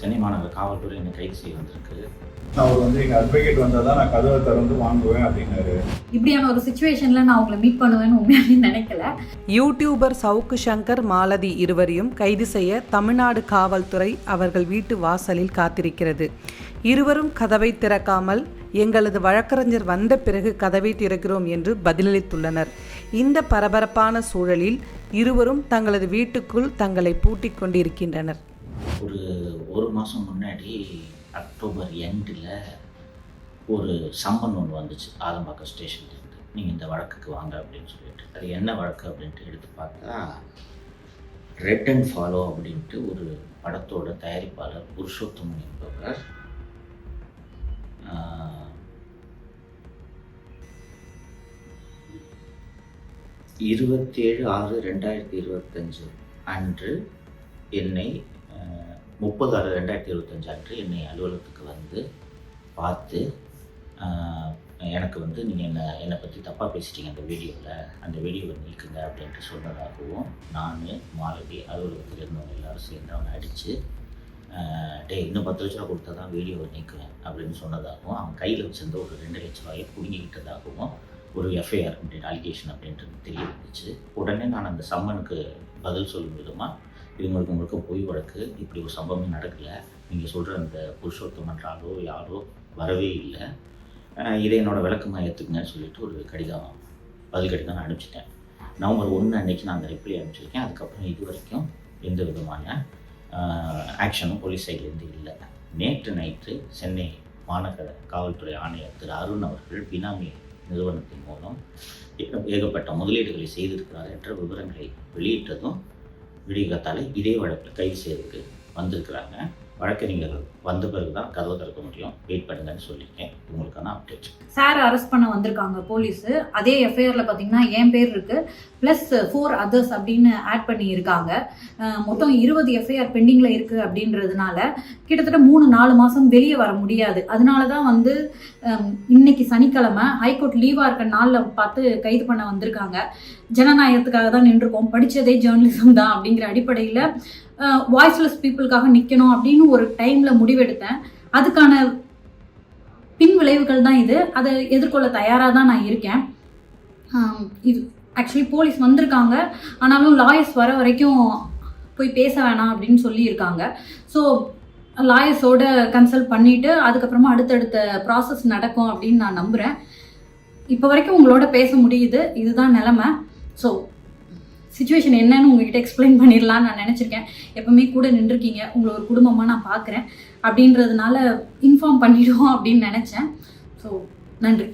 சென்னை மாநகர காவல்துறை என்னை கைது செய்ய வந்திருக்கு. அவர் வந்து எங்கள் அட்வொகேட் வந்தால் தான் நான் கதவை திறந்து வாங்குவேன் அப்படின்னாரு. இப்படியான ஒரு சுச்சுவேஷனில் நான் அவங்களை மீட் பண்ணுவேன்னு உண்மையாலே நினைக்கல. யூடியூபர் சவுக்கு சங்கர், மாலதி இருவரையும் கைது செய்ய தமிழ்நாடு காவல்துறை அவர்கள் வீட்டு வாசலில் காத்திருக்கிறது. இருவரும் கதவை திறக்காமல் எங்களது வழக்கறிஞர் வந்த பிறகு கதவை திறக்கிறோம் என்று பதிலளித்துள்ளனர். இந்த பரபரப்பான சூழலில் இருவரும் தங்களது வீட்டுக்குள் தங்களை பூட்டிக் கொண்டிருக்கின்றனர். ஒரு மாதம் முன்னாடி அக்டோபர் எண்டில் ஒரு சம்மன் ஒன்று வந்துச்சு ஆதம்பாக்கம் ஸ்டேஷன்லேருந்து, நீங்கள் இந்த வழக்குக்கு வாங்க அப்படின்னு சொல்லிட்டு. அது என்ன வழக்கு அப்படின்ட்டு எடுத்து பார்த்தா, ரெட் அண்ட் ஃபாலோ அப்படின்ட்டு ஒரு படத்தோட தயாரிப்பாளர் புருஷோத்தமன் என்பவர் 27/6/2025 அன்று என்னை 30/6/2025 அன்று என்னை அலுவலகத்துக்கு வந்து பார்த்து, எனக்கு வந்து நீங்கள் என்னை பற்றி தப்பாக பேசிட்டீங்க அந்த வீடியோவை நீக்குங்க அப்படின்ட்டு சொன்னதாகவும், நான் மாலதி அலுவலகத்தில் இருந்தவங்க எல்லோரும் சேர்ந்து அவனை அடித்து, இன்னும் 10 லட்ச ரூபா கொடுத்தா தான் வீடியோவை நீக்குவேன் அப்படின்னு சொன்னதாகவும், அவன் கையில் வச்சிருந்த ஒரு 2 லட்ச ரூபாயை பிடுங்கிக்கிட்டதாகவும் ஒரு எஃப்ஐஆர் அப்படின்ற அலிகேஷன் அப்படின்றது தெரிய வந்துச்சு. உடனே நான் அந்த சம்மனுக்கு பதில் சொல்லும் விதமாக, இது முழுக்க பொய் வழக்கு, இப்படி ஒரு சம்பவமே நடக்கலை, நீங்கள் சொல்கிற அந்த புருஷோத்தமன்றாலோ யாரோ வரவே இல்லை, இதை என்னோடய விளக்கமாக ஏற்றுக்குங்கன்னு சொல்லிட்டு ஒரு பதில் கடிதம் நான் அனுப்பிச்சிட்டேன். நவம்பர் 1 அன்றைக்கி நான் அந்த ரிப்ளை அனுப்பிச்சிருக்கேன். அதுக்கப்புறம் இது வரைக்கும் எந்த விதமான ஆக்ஷனும் போலீஸ் சைட்லேருந்து இல்லை. நேற்று நைட்டு சென்னை மாநகர காவல்துறை ஆணையர் திரு அருண் அவர்கள் பினாமி நிறுவனத்தின் மூலம் ஏகப்பட்ட முதலீடுகளை செய்திருக்கிறார் என்ற விவரங்களை வெளியிட்டதும் விடிகாத்தால் இதே வழக்கில் கைது செய்வதற்கு வந்திருக்கிறாங்க. வழக்கறிஞர்கள் வந்த பிறகு தான் கதவை திறக்க முடியும், வெயிட் பண்ணுங்கன்னு சொல்லியிருக்கேன். உங்களுக்கான அப்டேட். சார் அரெஸ்ட் பண்ண வந்திருக்காங்க போலீஸு. அதே எஃப்ஐஆரில் பார்த்தீங்கன்னா என் பேர் இருக்குது, ப்ளஸ் 4 அதர்ஸ் அப்படின்னு ஆட் பண்ணி இருக்காங்க. மொத்தம் 20 எஃப்ஐஆர் பெண்டிங்கில் இருக்குது அப்படின்றதுனால கிட்டத்தட்ட 3-4 மாதம் வெளியே வர முடியாது. அதனால தான் வந்து இன்னைக்கு சனிக்கிழமை ஹைகோர்ட் லீவாக இருக்க நாளில் பார்த்து கைது பண்ண வந்திருக்காங்க. ஜனநாயகத்துக்காக தான் நின்றுருக்கோம், படித்ததே ஜேர்னலிசம் தான் அப்படிங்கிற அடிப்படையில் வாய்ஸ்லெஸ் பீப்புளுக்காக நிற்கணும் அப்படின்னு ஒரு டைமில் முடிவெடுத்தேன். அதுக்கான பின் விளைவுகள் தான் இது. அதை எதிர்கொள்ள தயாராக தான் நான் இருக்கேன். இது ஆக்சுவலி போலீஸ் வந்திருக்காங்க, ஆனாலும் லாயர்ஸ் வர வரைக்கும் போய் பேச வேணாம் அப்படின்னு சொல்லியிருக்காங்க. ஸோ லாயர்ஸோட கன்சல்ட் பண்ணிவிட்டு அதுக்கப்புறமா அடுத்தடுத்த ப்ராசஸ் நடக்கும் அப்படின்னு நான் நம்புகிறேன். இப்போ வரைக்கும் உங்களோட பேச முடியுது, இதுதான் நிலைமை. ஸோ சிச்சுவேஷன் என்னன்னு உங்ககிட்ட எக்ஸ்பிளைன் பண்ணிடலான்னு நான் நினச்சிருக்கேன். எப்பவுமே கூட நின்றுருக்கீங்க, உங்களை ஒரு குடும்பமாக நான் பார்க்குறேன் அப்படின்றதுனால இன்ஃபார்ம் பண்ணிவிடுவோம் அப்படின்னு நினச்சேன். ஸோ நன்றி.